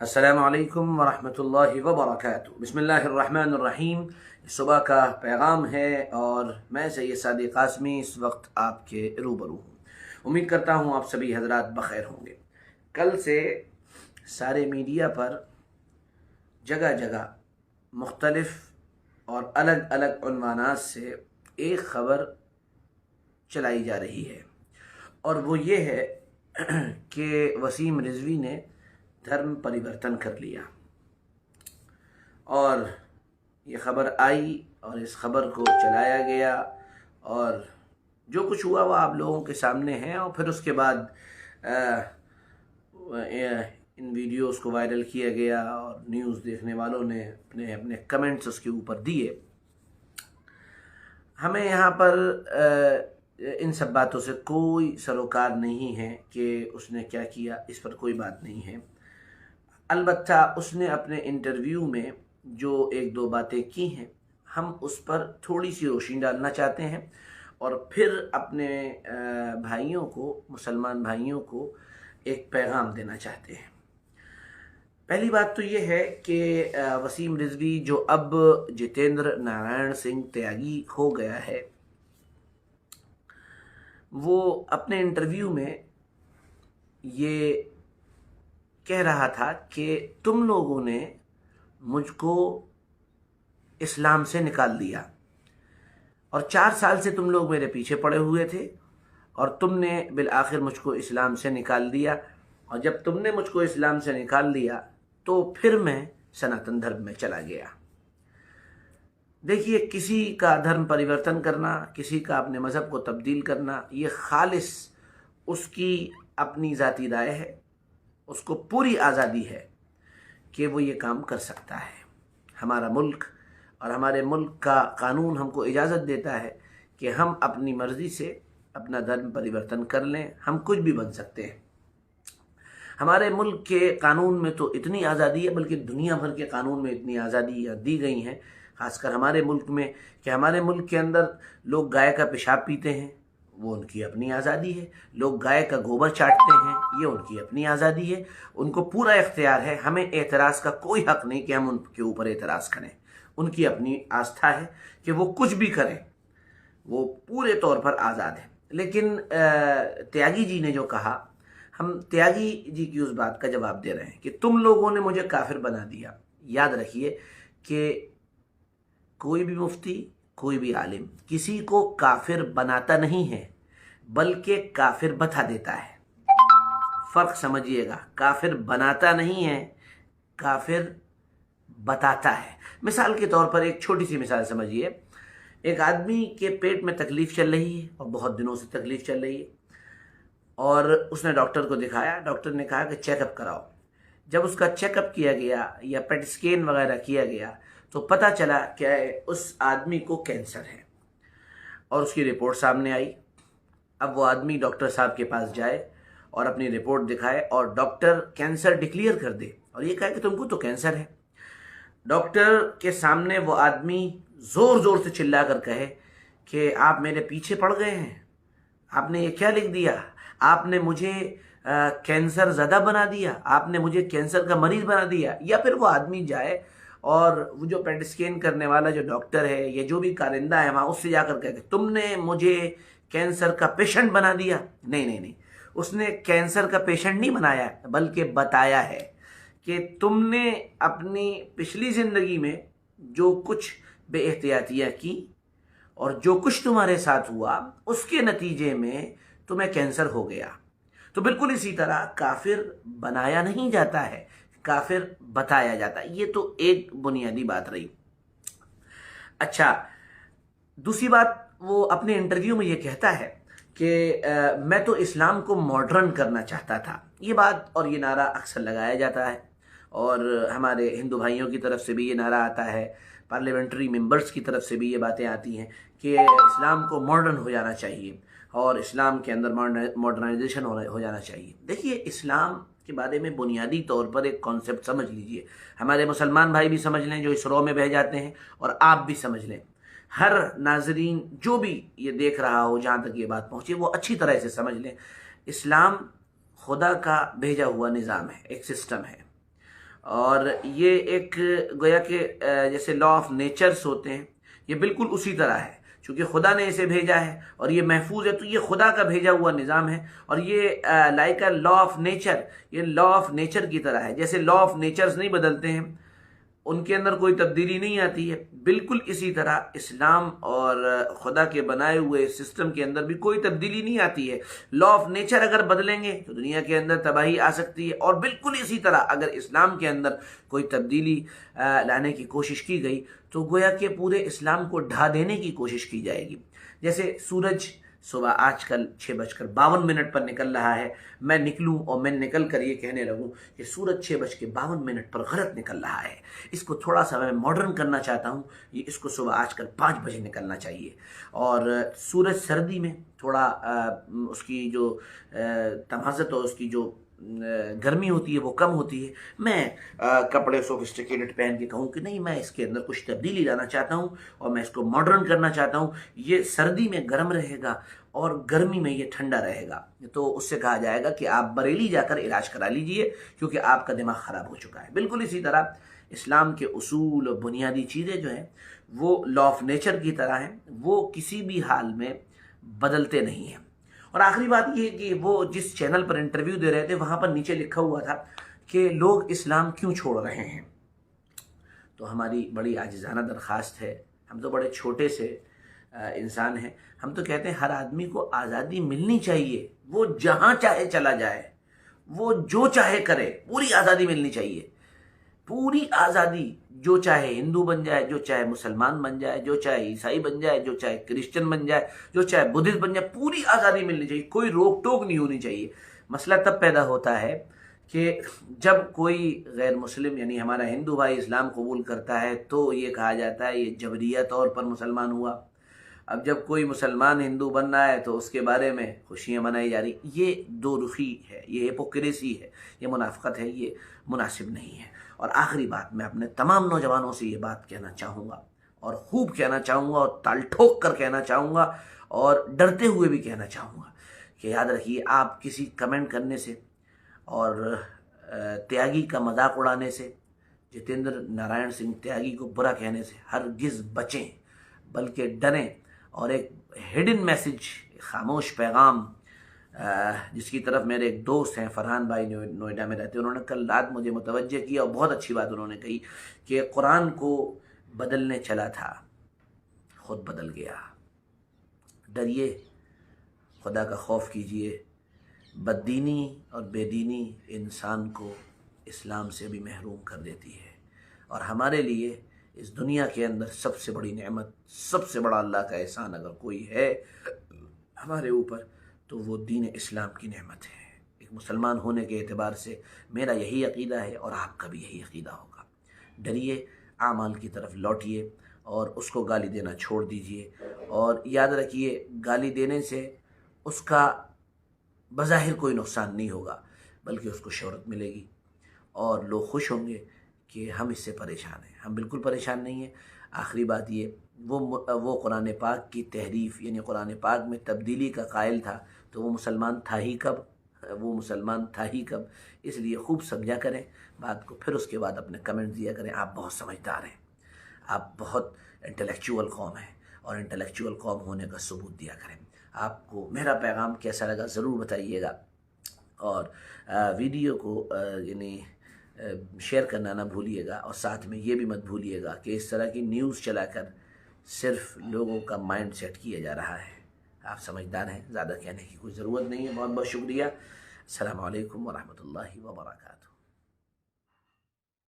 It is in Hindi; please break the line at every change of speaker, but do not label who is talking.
अस्सलामुअलैकुम वरहमतुल्लाहि वबरकातुहू। बिस्मिल्लाहिर्रहमानिर्रहीम। सुबह का पैगाम है और मैं सैयद सादिक कासमी इस वक्त आपके रूबरू हूँ। उम्मीद करता हूँ आप सभी हजरात बखैर होंगे। कल से सारे मीडिया पर जगह जगह मुख्तलिफ और अलग अलग उन्वानात से एक ख़बर चलाई जा रही है और वो ये है कि वसीम रिजवी ने धर्म परिवर्तन कर लिया। और ये ख़बर आई और इस ख़बर को चलाया गया और जो कुछ हुआ वो आप लोगों के सामने है। और फिर उसके बाद इन वीडियोस को वायरल किया गया और न्यूज़ देखने वालों ने अपने अपने कमेंट्स उसके ऊपर दिए। हमें यहाँ पर इन सब बातों से कोई सरोकार नहीं है कि उसने क्या किया, इस पर कोई बात नहीं है। अलबत्ता उसने अपने इंटरव्यू में जो एक दो बातें की हैं, हम उस पर थोड़ी सी रोशनी डालना चाहते हैं और फिर अपने भाइयों को, मुसलमान भाइयों को एक पैगाम देना चाहते हैं। पहली बात तो ये है कि वसीम रिजवी जो अब जितेंद्र नारायण सिंह त्यागी हो गया है, वो अपने इंटरव्यू में ये कह रहा था कि तुम लोगों ने मुझको इस्लाम से निकाल दिया और 4 साल से तुम लोग मेरे पीछे पड़े हुए थे और तुमने बिल आखिर मुझको इस्लाम से निकाल दिया। और जब तुमने मुझको इस्लाम से निकाल दिया तो फिर मैं सनातन धर्म में चला गया। देखिए, किसी का धर्म परिवर्तन करना, किसी का अपने मज़हब को तब्दील करना, ये खालिस उसकी अपनी ज़ाती राय है। उसको पूरी आज़ादी है कि वो ये काम कर सकता है। हमारा मुल्क और हमारे मुल्क का कानून हमको इजाज़त देता है कि हम अपनी मर्ज़ी से अपना धर्म परिवर्तन कर लें। हम कुछ भी बन सकते हैं। हमारे मुल्क के कानून में तो इतनी आज़ादी है, बल्कि दुनिया भर के कानून में इतनी आज़ादी दी गई हैं, ख़ासकर हमारे मुल्क में, कि हमारे मुल्क के अंदर लोग गाय का पेशाब पीते हैं, वो उनकी अपनी आज़ादी है। लोग गाय का गोबर चाटते हैं, ये उनकी अपनी आज़ादी है। उनको पूरा इख्तियार है। हमें एतराज़ का कोई हक़ नहीं कि हम उनके ऊपर एतराज़ करें। उनकी अपनी आस्था है कि वो कुछ भी करें, वो पूरे तौर पर आज़ाद है। लेकिन त्यागी जी ने जो कहा, हम त्यागी जी की उस बात का जवाब दे रहे हैं कि तुम लोगों ने मुझे काफिर बना दिया। याद रखिए कि कोई भी मुफ्ती, कोई भी आलिम किसी को काफिर बनाता नहीं है, बल्कि काफिर बता देता है। फ़र्क समझिएगा, काफिर बनाता नहीं है, काफिर बताता है। मिसाल के तौर पर एक छोटी सी मिसाल समझिए। एक आदमी के पेट में तकलीफ़ चल रही है और बहुत दिनों से तकलीफ़ चल रही है और उसने डॉक्टर को दिखाया। डॉक्टर ने कहा कि चेकअप कराओ। जब उसका चेकअप किया गया या पेट स्कैन वगैरह किया गया तो पता चला कि उस आदमी को कैंसर है और उसकी रिपोर्ट सामने आई। अब वो आदमी डॉक्टर साहब के पास जाए और अपनी रिपोर्ट दिखाए और डॉक्टर कैंसर डिक्लेयर कर दे और ये कहे कि तुमको तो कैंसर है। डॉक्टर के सामने वो आदमी ज़ोर ज़ोर से चिल्ला कर कहे कि आप मेरे पीछे पड़ गए हैं, आपने ये क्या लिख दिया, आपने मुझे कैंसर ज़दा बना दिया, आपने मुझे कैंसर का मरीज़ बना दिया। या फिर वो आदमी जाए और वो जो पेट स्कैन करने वाला जो डॉक्टर है या जो भी कारिंदा है वहाँ, उससे जाकर कहे तुमने मुझे कैंसर का पेशेंट बना दिया। नहीं नहीं नहीं, उसने कैंसर का पेशेंट नहीं बनाया, बल्कि बताया है कि तुमने अपनी पिछली ज़िंदगी में जो कुछ बेएहतियातियाँ की और जो कुछ तुम्हारे साथ हुआ, उसके नतीजे में तुम्हें कैंसर हो गया। तो बिल्कुल इसी तरह काफिर बनाया नहीं जाता है, काफिर बताया जाता है। ये तो एक बुनियादी बात रही। अच्छा, दूसरी बात, वो अपने इंटरव्यू में ये कहता है कि मैं तो इस्लाम को मॉडर्न करना चाहता था। ये बात और ये नारा अक्सर लगाया जाता है और हमारे हिंदू भाइयों की तरफ से भी ये नारा आता है, पार्लियामेंट्री मेंबर्स की तरफ से भी ये बातें आती हैं कि इस्लाम को मॉडर्न हो जाना चाहिए और इस्लाम के अंदर मॉडर्नाइजेशन हो जाना चाहिए। देखिए, इस्लाम के बारे में बुनियादी तौर पर एक कॉन्सेप्ट समझ लीजिए। हमारे मुसलमान भाई भी समझ लें जो इस रौ में बह जाते हैं, और आप भी समझ लें। हर नाजरीन जो भी ये देख रहा हो, जहाँ तक ये बात पहुँची, वो अच्छी तरह से समझ लें। इस्लाम खुदा का भेजा हुआ निज़ाम है, एक सिस्टम है, और ये एक गोया के जैसे लॉ ऑफ नेचर्स होते हैं, ये बिल्कुल उसी तरह है। चूँकि खुदा ने इसे भेजा है और ये महफूज है, तो ये खुदा का भेजा हुआ निज़ाम है। और ये like a law of nature, ये लॉ ऑफ नेचर की तरह है। जैसे लॉ ऑफ नेचर्स नहीं बदलते हैं, उनके अंदर कोई तब्दीली नहीं आती है, बिल्कुल इसी तरह इस्लाम और खुदा के बनाए हुए सिस्टम के अंदर भी कोई तब्दीली नहीं आती है। लॉ ऑफ नेचर अगर बदलेंगे तो दुनिया के अंदर तबाही आ सकती है, और बिल्कुल इसी तरह अगर इस्लाम के अंदर कोई तब्दीली लाने की कोशिश की गई तो गोया के पूरे इस्लाम को ढा देने की कोशिश की जाएगी। जैसे सूरज सुबह आजकल 6:52 पर निकल रहा है, मैं निकलूं और मैं निकल कर ये कहने लगूं कि सूरज 6:52 पर गलत निकल रहा है, इसको थोड़ा सा मैं मॉडर्न करना चाहता हूं, ये इसको सुबह आजकल 5 बजे निकलना चाहिए। और सूरज सर्दी में थोड़ा उसकी जो तमाज़त और उसकी जो गर्मी होती है वो कम होती है। मैं कपड़े सोफिस्टिकेटेड पहन के कहूँ कि नहीं, मैं इसके अंदर कुछ तब्दीली लाना चाहता हूँ और मैं इसको मॉडर्न करना चाहता हूँ, ये सर्दी में गर्म रहेगा और गर्मी में ये ठंडा रहेगा, तो उससे कहा जाएगा कि आप बरेली जाकर इलाज करा लीजिए क्योंकि आपका दिमाग ख़राब हो चुका है। बिल्कुल इसी तरह इस्लाम के उसूल और बुनियादी चीज़ें जो हैं वो लॉ ऑफ नेचर की तरह हैं, वो किसी भी हाल में बदलते नहीं हैं। और आखिरी बात ये कि वो जिस चैनल पर इंटरव्यू दे रहे थे वहाँ पर नीचे लिखा हुआ था कि लोग इस्लाम क्यों छोड़ रहे हैं। तो हमारी बड़ी आजिज़ाना दरख्वास्त है, हम तो बड़े छोटे से इंसान हैं, हम तो कहते हैं हर आदमी को आज़ादी मिलनी चाहिए, वो जहाँ चाहे चला जाए, वो जो चाहे करे, पूरी आज़ादी मिलनी चाहिए, पूरी आज़ादी। जो चाहे हिंदू बन जाए, जो चाहे मुसलमान बन जाए, जो चाहे ईसाई बन जाए, जो चाहे क्रिश्चियन बन जाए, जो चाहे बुद्धिस्ट बन जाए, पूरी आज़ादी मिलनी चाहिए, कोई रोक टोक नहीं होनी चाहिए। मसला तब पैदा होता है कि जब कोई गैर मुस्लिम यानी हमारा हिंदू भाई इस्लाम कबूल करता है तो ये कहा जाता है ये जबरिया तौर पर मुसलमान हुआ। अब जब कोई मुसलमान हिंदू बन रहा है तो उसके बारे में खुशियाँ मनाई जा रही। ये दो रुखी है, ये हिपोक्रेसी है, ये मुनाफिकत है, ये मुनासिब नहीं है। और आखिरी बात, मैं अपने तमाम नौजवानों से ये बात कहना चाहूँगा और खूब कहना चाहूँगा और ताल ठोक कर कहना चाहूँगा और डरते हुए भी कहना चाहूँगा कि याद रखिए, आप किसी कमेंट करने से और त्यागी का मजाक उड़ाने से, जितेंद्र नारायण सिंह त्यागी को बुरा कहने से हरगिज़ बचें, बल्कि डरें और एक हिडन मैसेज, खामोश पैगाम जिसकी तरफ मेरे एक दोस्त हैं फरहान भाई, नोएडा में रहते हैं, उन्होंने कल रात मुझे मुतवज्जे किया और बहुत अच्छी बात उन्होंने कही कि कुरान को बदलने चला था, खुद बदल गया। डरिए, खुदा का खौफ कीजिए। बददीनी और बेदीनी इंसान को इस्लाम से भी महरूम कर देती है, और हमारे लिए इस दुनिया के अंदर सबसे बड़ी नेमत, सबसे बड़ा अल्लाह का एहसान अगर कोई है हमारे ऊपर तो वो दीन इस्लाम की नेमत है। एक मुसलमान होने के एतबार से मेरा यही अक़ीदा है और आपका भी यही अक़ीदा होगा। डरिए, आमाल की तरफ लौटिए और उसको गाली देना छोड़ दीजिए। और याद रखिए, गाली देने से उसका बज़ाहिर कोई नुकसान नहीं होगा, बल्कि उसको शोहरत मिलेगी और लोग खुश होंगे कि हम इससे परेशान हैं। हम बिल्कुल परेशान नहीं हैं। आखिरी बात ये, वो कुरान पाक की तहरीफ़ यानी कुरान पाक में तब्दीली का कायल था, तो वो मुसलमान था ही कब, वो मुसलमान था ही कब। इसलिए खूब समझा करें बात को, फिर उसके बाद अपने कमेंट दिया करें। आप बहुत समझदार हैं, आप बहुत इंटेलेक्चुअल कौम हैं और इंटेलेक्चुअल कौम होने का सबूत दिया करें। आपको मेरा पैगाम कैसा लगा ज़रूर बताइएगा, और वीडियो को यानी शेयर करना ना भूलिएगा, और साथ में ये भी मत भूलिएगा कि इस तरह की न्यूज़ चलाकर सिर्फ लोगों का माइंड सेट किया जा रहा है। आप समझदार हैं, ज़्यादा कहने की कोई ज़रूरत नहीं है। बहुत बहुत शुक्रिया। अस्सलामु अलैकुम वरहमतुल्लाहि वबरकातुहू।